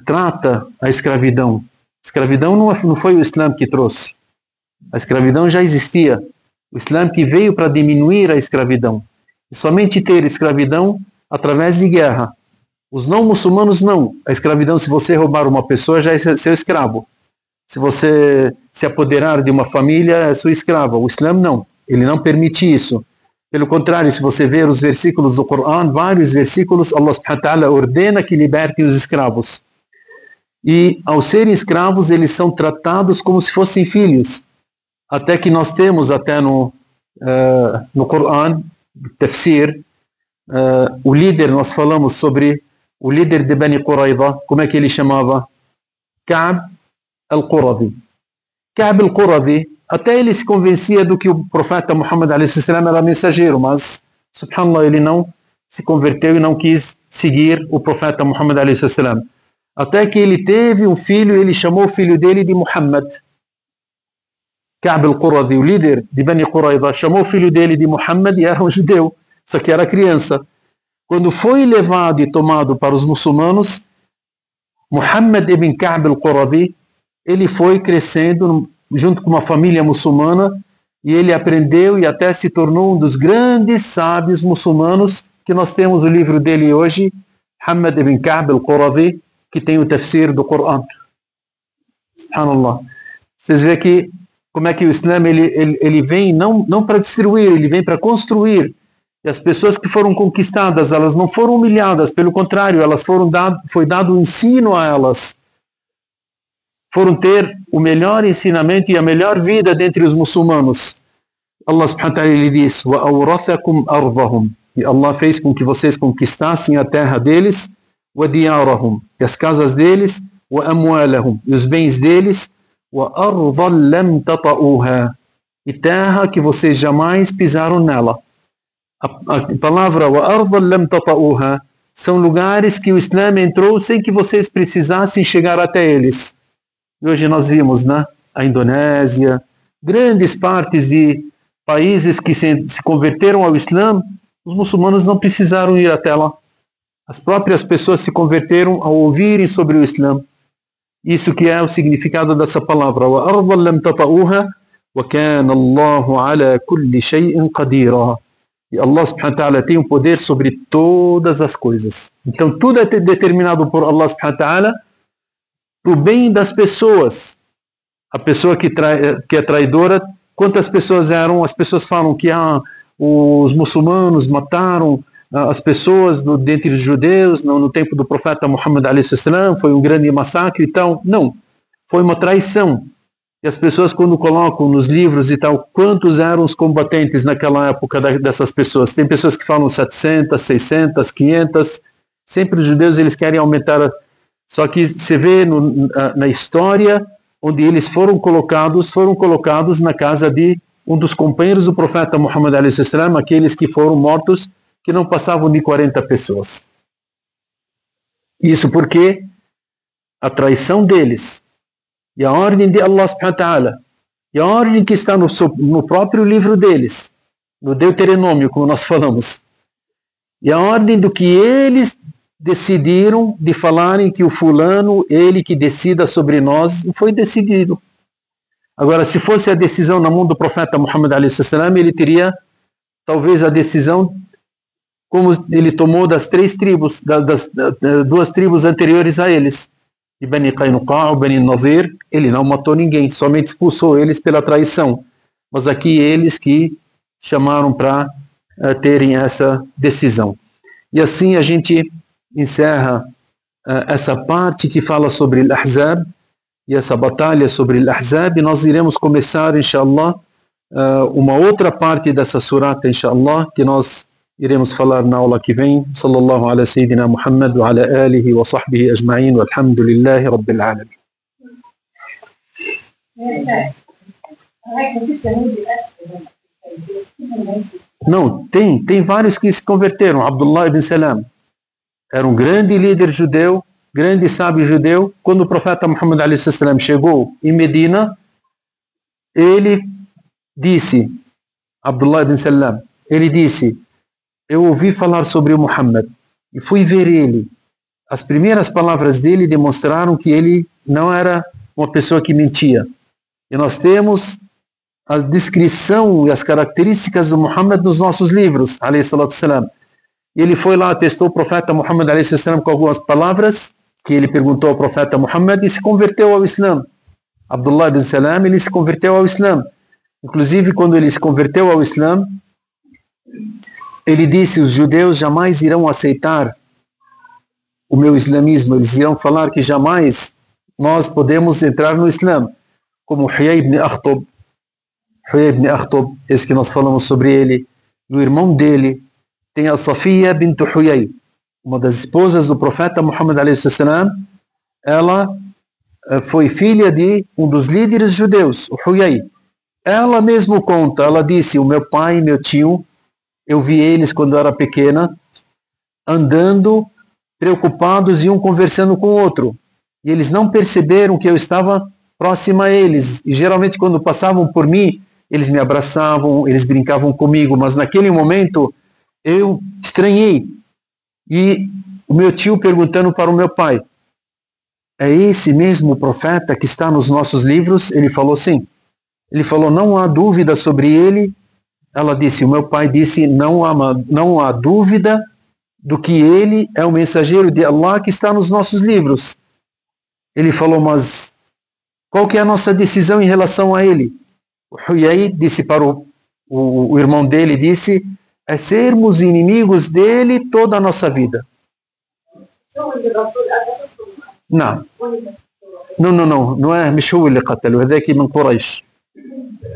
trata a escravidão? A escravidão não foi o Islã que trouxe. A escravidão já existia. O Islã que veio para diminuir a escravidão. E somente ter escravidão através de guerra. Os não muçulmanos não. A escravidão, se você roubar uma pessoa, já é seu escravo. Se você se apoderar de uma família, é sua escrava. O Islã não. Ele não permite isso. Pelo contrário, se você ver os versículos do Corão, vários versículos, Allah subhanahu wa ta'ala ordena que libertem os escravos. E ao serem escravos, eles são tratados como se fossem filhos. Até que nós temos até no Corão, Tafsir, o líder, nós falamos sobre o líder de Bani Qurayza, como é que ele chamava? Ka'b al-Quradi. Ka'b al-Quradi, até ele se convencia do que o profeta Muhammad a.s. era mensageiro, mas, subhanallah, ele não se converteu e não quis seguir o profeta Muhammad a.s. Até que ele teve um filho e ele chamou o filho dele de Muhammad. Ka'b al-Quradi, o líder de Bani Qurayza, chamou o filho dele de Muhammad e era um judeu, só que era criança. Quando foi levado e tomado para os muçulmanos, Muhammad ibn Ka'b al-Quradi, ele foi crescendo junto com uma família muçulmana e ele aprendeu e até se tornou um dos grandes sábios muçulmanos, que nós temos o livro dele hoje, Muhammad ibn Ka'b al-Quradi, que tem o tafsir do Corão. Subhanallah. Vocês veem que como é que o Islã ele vem não para destruir, ele vem para construir. E as pessoas que foram conquistadas, elas não foram humilhadas, pelo contrário, elas foi dado um ensino a elas. Foram ter o melhor ensinamento e a melhor vida dentre os muçulmanos. Allah subhanahu wa ta'ala ele diz: وَأَوْرَثَكُمْ أَرْضَهُمْ, e Allah fez com que vocês conquistassem a terra deles, وَدِيَارَهُمْ, e as casas deles, وَأَمْوَالَهُمْ, e os bens deles, وَأَرْضًا لَمْ تَطَئُوهَا, e terra que vocês jamais pisaram nela. A palavra وَأَرْضًا لَمْ تَطَئُوهَا são lugares que o Islã entrou sem que vocês precisassem chegar até eles. E hoje nós vimos, né, a Indonésia, grandes partes de países que se converteram ao Islã, os muçulmanos não precisaram ir até lá. As próprias pessoas se converteram ao ouvirem sobre o Islã. Isso que é o significado dessa palavra. وَأَرْضًا لَمْ تَطَئُوهَا وَكَانَ اللَّهُ عَلَى كُلِّ شَيْءٍ قَدِيرًا. E Allah subhanahu wa ta'ala tem o poder sobre todas as coisas. Então tudo é determinado por Allah subhanahu wa ta'ala para o bem das pessoas. A pessoa que é traidora, quantas pessoas eram? As pessoas falam que os muçulmanos mataram as pessoas dentre os judeus no tempo do profeta Muhammad a.s. foi um grande massacre e tal. Não, foi uma traição. E as pessoas, quando colocam nos livros e tal, quantos eram os combatentes naquela época dessas pessoas? Tem pessoas que falam 700, 600, 500. Sempre os judeus eles querem aumentar. Só que você vê na história onde eles foram colocados na casa de um dos companheiros do profeta Muhammad a.s., aqueles que foram mortos, que não passavam de 40 pessoas. Isso porque a traição deles e a ordem de Allah subhanahu wa ta'ala e a ordem que está no próprio livro deles, no Deuteronômio, como nós falamos, e a ordem do que eles decidiram de falarem que o fulano, ele que decida sobre nós, foi decidido. Agora, se fosse a decisão na mão do profeta Muhammad a.s., ele teria talvez a decisão como ele tomou das 3 tribos, das 2 tribos anteriores a eles, de Bani Qaynuqa, Bani Nadir. Ele não matou ninguém, somente expulsou eles pela traição. mas aqui eles que chamaram para terem essa decisão. E assim a gente encerra essa parte que fala sobre Al-Ahzab, e essa batalha sobre Al-Ahzab, e nós iremos começar, inshallah, uma outra parte dessa surata, inshallah, que nós iremos falar na aula que vem. Sallallahu ala Sayyidina Muhammad wa ala alihi wa sahbihi ajma'in, walhamdulillahi rabbil alamin. Não, tem vários que se converteram. Abdullah ibn Salam era um grande líder judeu, grande sábio judeu. Quando o profeta Muhammad a.s. chegou em Medina, ele disse, Abdullah ibn Salam, ele disse: eu ouvi falar sobre o Muhammad e fui ver ele. As primeiras palavras dele demonstraram que ele não era uma pessoa que mentia. E nós temos a descrição e as características do Muhammad nos nossos livros, alayhi salatu salam. E ele foi lá, testou o profeta Muhammad alayhi salam com algumas palavras que ele perguntou ao profeta Muhammad e se converteu ao Islã. Abdullah ibn Salam, ele se converteu ao Islã. Inclusive, quando ele se converteu ao Islã, ele disse: os judeus jamais irão aceitar o meu islamismo, eles irão falar que jamais nós podemos entrar no Islã. Como Huyay ibn Akhtab, esse que nós falamos sobre ele, e o irmão dele, tem a Safiya bint Huyay, uma das esposas do profeta Muhammad a.s. Ela foi filha de um dos líderes judeus, o Huyay. Ela mesmo conta, ela disse: o meu pai e meu tio, eu vi eles quando eu era pequena, andando, preocupados e um conversando com o outro. E eles não perceberam que eu estava próxima a eles. E geralmente quando passavam por mim, eles me abraçavam, eles brincavam comigo, mas naquele momento eu estranhei. E o meu tio perguntando para o meu pai: é esse mesmo profeta que está nos nossos livros? Ele falou sim. Ele falou: não há dúvida sobre ele. Ela disse: o meu pai disse, não há dúvida do que ele é o mensageiro de Allah que está nos nossos livros. Ele falou: mas qual que é a nossa decisão em relação a ele? O Huyay disse para o irmão dele, disse: é sermos inimigos dele toda a nossa vida. Não é Mishu اللي قتله, هذاك من قريش.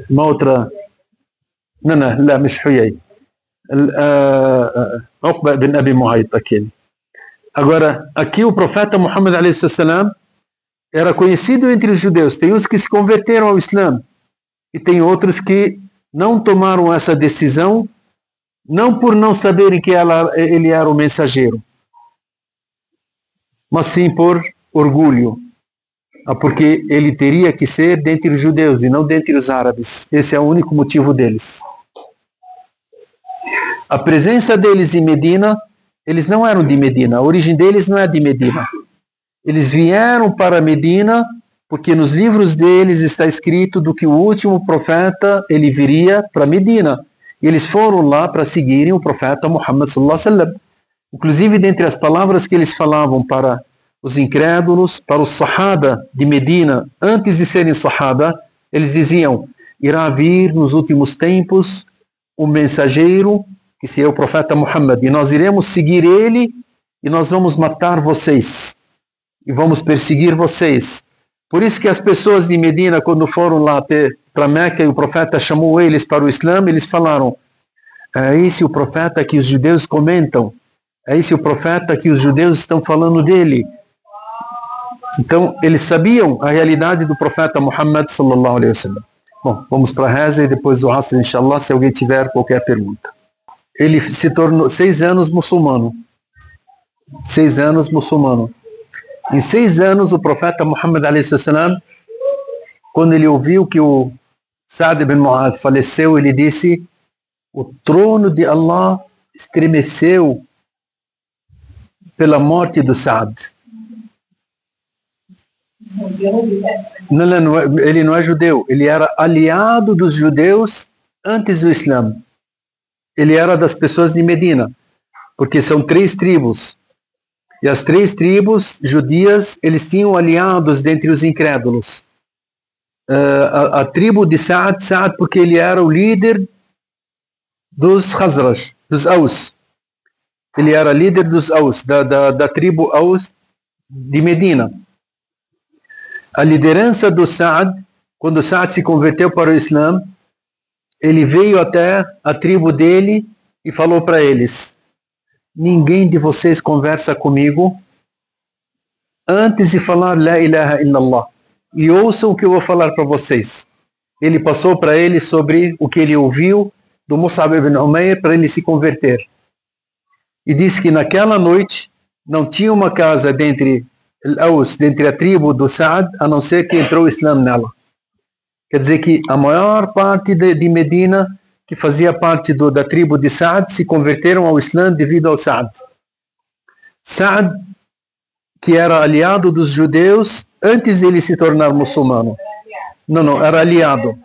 ما outra. Não, لا مش حيي. Uqba bin Abi Mu'ayt, aquele. Agora, aqui o profeta Muhammad a.s. era conhecido entre os judeus. Tem uns que se converteram ao Islã e tem outros que não tomaram essa decisão, não por não saberem que ele era o mensageiro, mas sim por orgulho, porque ele teria que ser dentre os judeus e não dentre os árabes. Esse é o único motivo deles. A presença deles em Medina, eles não eram de Medina, a origem deles não é de Medina. Eles vieram para Medina porque nos livros deles está escrito do que o último profeta, ele viria para Medina. E eles foram lá para seguirem o profeta Muhammad sallallahu alaihi wasallam. Inclusive, dentre as palavras que eles falavam para os incrédulos, para os Sahaba de Medina, antes de serem Sahaba, eles diziam: irá vir nos últimos tempos um mensageiro, que seria o profeta Muhammad, e nós iremos seguir ele, e nós vamos matar vocês, e vamos perseguir vocês. Por isso que as pessoas de Medina, quando foram lá para Meca, e o profeta chamou eles para o Islã, eles falaram: é esse o profeta que os judeus comentam, é esse o profeta que os judeus estão falando dele. Então, eles sabiam a realidade do profeta Muhammad sallallahu alaihi wasallam. Bom, vamos para a reza e depois do Asr, inshallah, se alguém tiver qualquer pergunta. Ele se tornou 6 anos muçulmano. 6 anos muçulmano. Em 6 anos, o profeta Muhammad a.s., quando ele ouviu que o Sa'd ibn Mu'adh faleceu, ele disse: o trono de Allah estremeceu pela morte do Sa'd. Não, ele não é judeu, ele era aliado dos judeus antes do Islã. Ele era das pessoas de Medina, porque são 3 tribos. E as 3 tribos judias, eles tinham aliados dentre os incrédulos. a tribo de Sa'ad porque ele era o líder dos Khazraj, dos Aus. Ele era líder dos Aus, da tribo Aus de Medina. A liderança do Sa'ad, quando Sa'ad se converteu para o Islã, ele veio até a tribo dele e falou para eles: ninguém de vocês conversa comigo antes de falar La ilaha illallah. E ouçam o que eu vou falar para vocês. Ele passou para eles sobre o que ele ouviu do Mus'ab ibn Umair para ele se converter. E disse que naquela noite não tinha uma casa dentre a tribo do Sa'ad, a não ser que entrou o Islã nela. Quer dizer que a maior parte de Medina, que fazia parte da tribo de Sa'ad, se converteram ao Islã devido ao Sa'ad. Sa'ad, que era aliado dos judeus antes de ele se tornar muçulmano. Não, era aliado.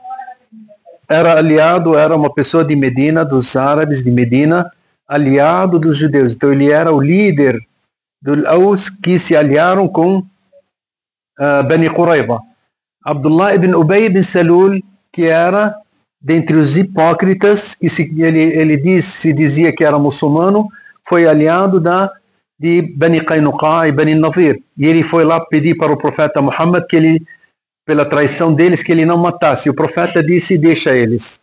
Era uma pessoa de Medina, dos árabes de Medina, aliado dos judeus. Então ele era o líder dos Aus que se aliaram com Bani Qurayza. Abdullah ibn Ubay ibn Salul, que era dentre os hipócritas, que se dizia que era muçulmano, foi aliado de Bani Qaynuqa e Bani Nadir. E ele foi lá pedir para o profeta Muhammad que ele, pela traição deles, que ele não matasse. O profeta disse: deixa eles.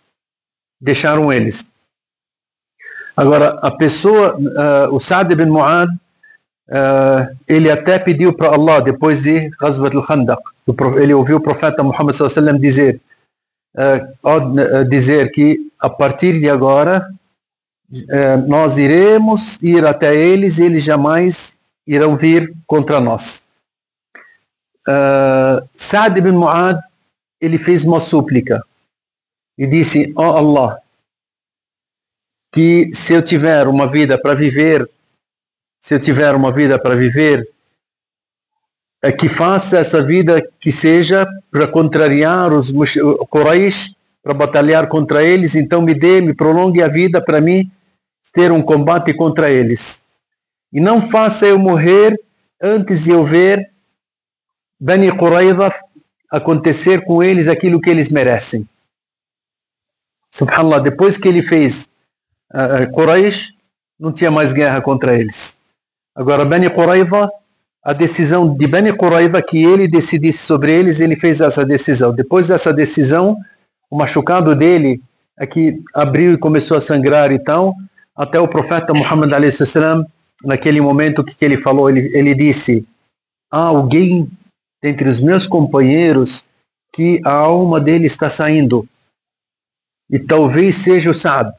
Deixaram eles. Agora, a pessoa, o Sa'd ibn Mu'adh, ele até pediu para Allah, depois de Ghazwat al-Khandaq, ele ouviu o profeta Muhammad sallallahu alaihi wasallam dizer que a partir de agora nós iremos ir até eles e eles jamais irão vir contra nós. Sa'd ibn Mu'adh, ele fez uma súplica e disse: ó Allah, que se eu tiver uma vida para viver, que faça essa vida que seja para contrariar os Quraysh, para batalhar contra eles, então me prolongue a vida para mim ter um combate contra eles. E não faça eu morrer antes de eu ver Bani Qurayza acontecer com eles aquilo que eles merecem. Subhanallah, depois que ele fez Quraysh, não tinha mais guerra contra eles. Agora, Bani Qurayza, a decisão de Bani Qurayza que ele decidisse sobre eles, ele fez essa decisão. Depois dessa decisão, o machucado dele aqui abriu e começou a sangrar e tal, até o profeta Muhammad a.s., naquele momento que ele falou, ele disse: há alguém entre os meus companheiros que a alma dele está saindo, e talvez seja o Sa'd.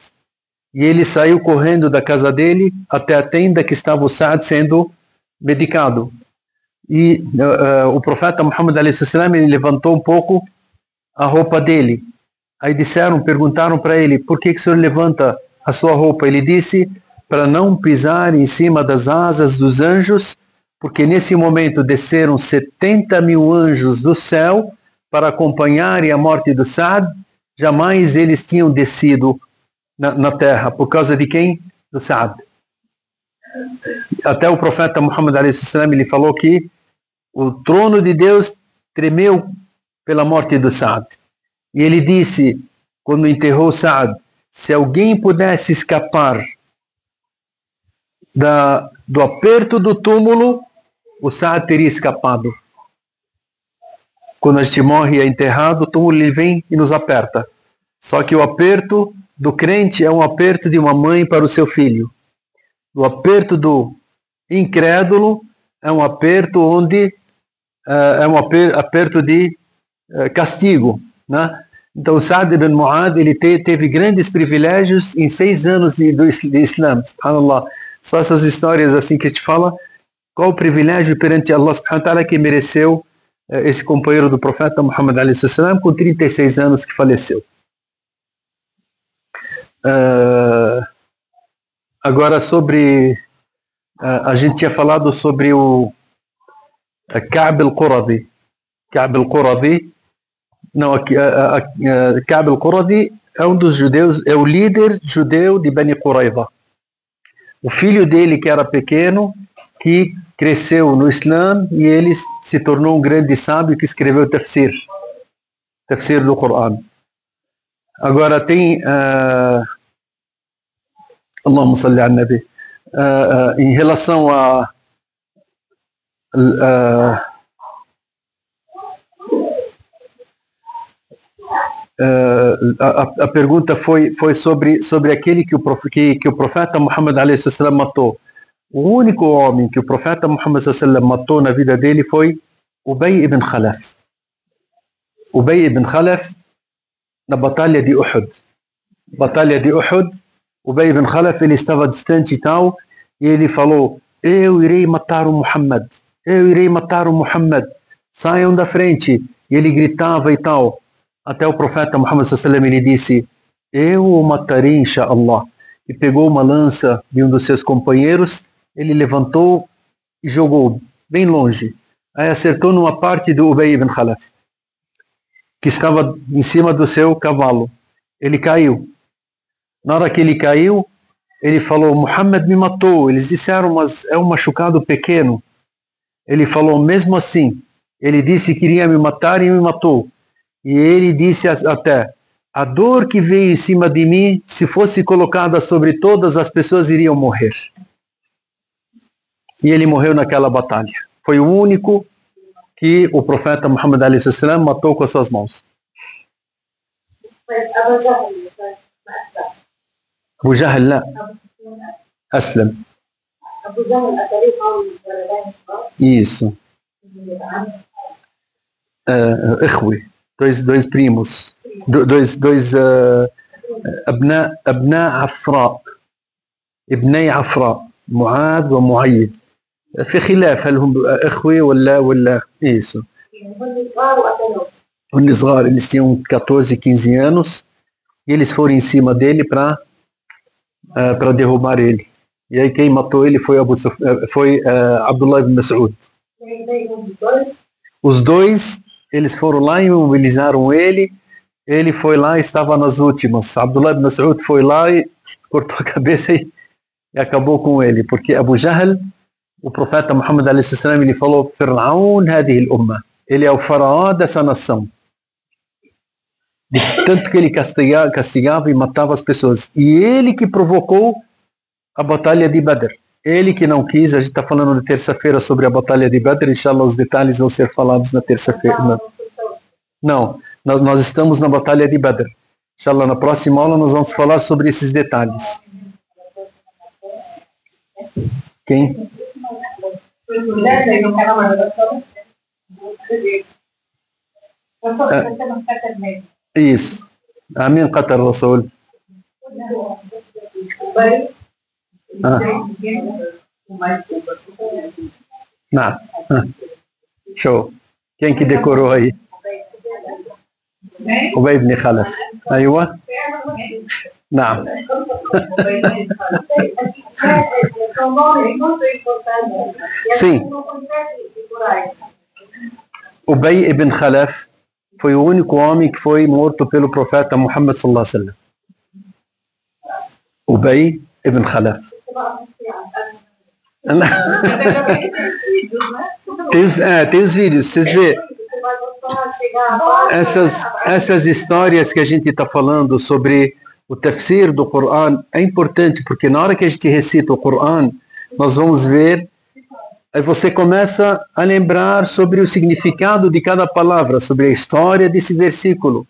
E ele saiu correndo da casa dele até a tenda que estava o Sa'd sendo medicado. E o profeta Muhammad a.s., ele levantou um pouco a roupa dele. Aí perguntaram para ele: por que o senhor levanta a sua roupa? Ele disse: para não pisar em cima das asas dos anjos, porque nesse momento desceram 70 mil anjos do céu para acompanharem a morte do Sa'd. Jamais eles tinham descido na terra. Por causa de quem? Do Sa'd. Até o profeta Muhammad a.s., ele falou que o trono de Deus tremeu pela morte do Sa'd. E ele disse, quando enterrou Sa'd: se alguém pudesse escapar do aperto do túmulo, o Sa'd teria escapado. Quando a gente morre e é enterrado, o túmulo ele vem e nos aperta. Só que o aperto do crente é um aperto de uma mãe para o seu filho. O aperto do incrédulo é um aperto onde é um aperto de castigo, né? Então, Sa'd ibn Mu'adh, ele teve grandes privilégios em 6 anos de Islã. SubhanAllah. Só essas histórias assim que a gente fala, qual o privilégio perante Allah subhanahu wa ta'ala que mereceu esse companheiro do profeta Muhammad a.s., com 36 anos que faleceu. Agora sobre a gente tinha falado sobre o Ka'b al-Quradi. Ka'b al-Quradi, Ka'b al-Quradi é um dos judeus, é o líder judeu de Bani Qurayza. O filho dele, que era pequeno, que cresceu no Islã, e ele se tornou um grande sábio que escreveu Tafsir. tafsir do Coran. Agora tem Allahumma salli ala Nabi, em relação a pergunta foi sobre aquele que o profeta Muhammad alayhi salam matou. O único homem que o profeta Muhammad sallam matou na vida dele foi Ubay ibn Khalaf. Ubay ibn Khalaf na batalha de Uhud. Batalha de Uhud, Ubay ibn Khalaf, ele estava distante e tal, e ele falou: eu irei matar o Muhammad, eu irei matar o Muhammad, saiam da frente. E ele gritava e tal, até o profeta Muhammad sallam, ele disse: eu o matarei, inshallah. E pegou uma lança de um dos seus companheiros, ele levantou e jogou bem longe. Aí acertou numa parte do Ubay ibn Khalaf, que estava em cima do seu cavalo. Ele caiu. Na hora que ele caiu, ele falou: Muhammad me matou. Eles disseram: mas é um machucado pequeno. Ele falou: mesmo assim, ele disse que iria me matar e me matou. E ele disse até: a dor que veio em cima de mim, se fosse colocada sobre todas as pessoas, iriam morrer. E ele morreu naquela batalha. Foi o único que o profeta Muhammad alayhi salam matou com as suas mãos. Abu Jahl لا أسلم. Isso. إخوة, dois primos, dois أبناء عفراء, ابني عفراء, معاذ ومعيد. في خلاف هل هم إخوة ولا isso. Eles صغار, eles tinham 14, 15 anos, e eles foram em cima dele para derrubar ele. E aí quem matou ele foi Abdullah ibn Mas'ud. Os dois, eles foram lá e imobilizaram ele. Ele foi lá e estava nas últimas. Abdullah ibn Mas'ud foi lá e cortou a cabeça e acabou com ele. Porque Abu Jahl, o profeta Muhammad alayhi salam, ele falou: Fir'aun hadhihi al-umma. Ele é o faraó dessa nação. De tanto que ele castigava e matava as pessoas. E ele que provocou a batalha de Badr. Ele que não quis. A gente está falando na terça-feira sobre a batalha de Badr. Inshallah, os detalhes vão ser falados na terça-feira. Não, nós estamos na batalha de Badr. Inshallah, na próxima aula nós vamos falar sobre esses detalhes. Quem? Isso. Amin Qatar Rasul. Não. Show. Quem que decorou aí? Ubay ibn Khalaf. Aywa? Não. Sim. Ubay ibn Khalaf foi o único homem que foi morto pelo profeta Muhammad sallallahu alaihi wasallam. Ubay ibn Khalaf. Tem os vídeos, vocês vê. Essas histórias que a gente está falando sobre o tafsir do Coran é importante, porque na hora que a gente recita o Coran, nós vamos ver, aí você começa a lembrar sobre o significado de cada palavra, sobre a história desse versículo.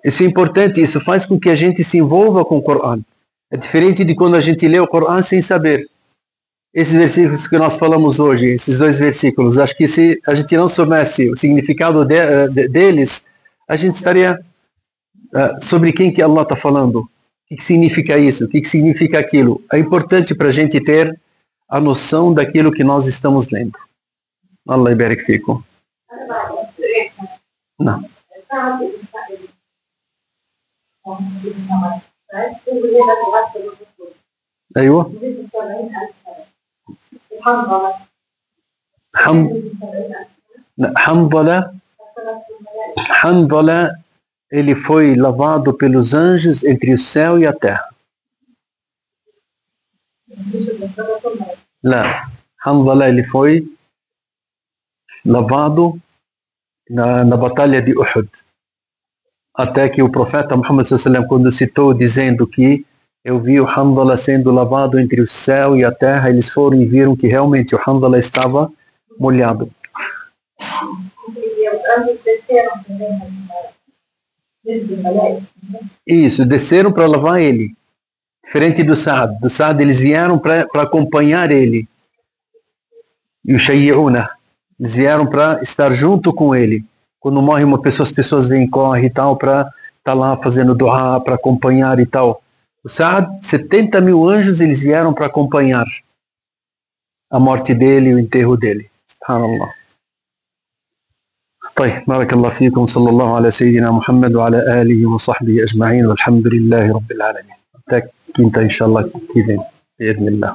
Isso é importante, isso faz com que a gente se envolva com o Coran. É diferente de quando a gente lê o Coran sem saber. Esses versículos que nós falamos hoje, esses dois versículos, acho que se a gente não soubesse o significado deles, a gente estaria sobre quem que Allah está falando, o que significa isso, o que significa aquilo. É importante para a gente ter a noção daquilo que nós estamos lendo. Allah ibarik fikum. Não. أيوة. Hanzala, ele foi lavado pelos anjos entre o céu e a terra. Lá, Hanzala, ele foi lavado na batalha de Uhud. Até que o profeta Muhammad sallallahu alaihi wasallam, quando citou dizendo que eu vi o Handala sendo lavado entre o céu e a terra, eles foram e viram que realmente o Handala estava molhado. Isso, desceram para lavar ele. Diferente do Saad. Do Saad eles vieram para acompanhar ele. E o Shayi'una. Eles vieram para estar junto com ele. Quando morre uma pessoa, as pessoas vêm, correm e tal, para estar lá fazendo dua, para acompanhar e tal. O Saad, 70 mil anjos, eles vieram para acompanhar a morte dele e o enterro dele. Subhanallah. طيب بارك الله فيكم صلى الله على سيدنا محمد وعلى آله وصحبه أجمعين والحمد لله رب العالمين. Até quinta, inshallah, que vem, بإذن الله.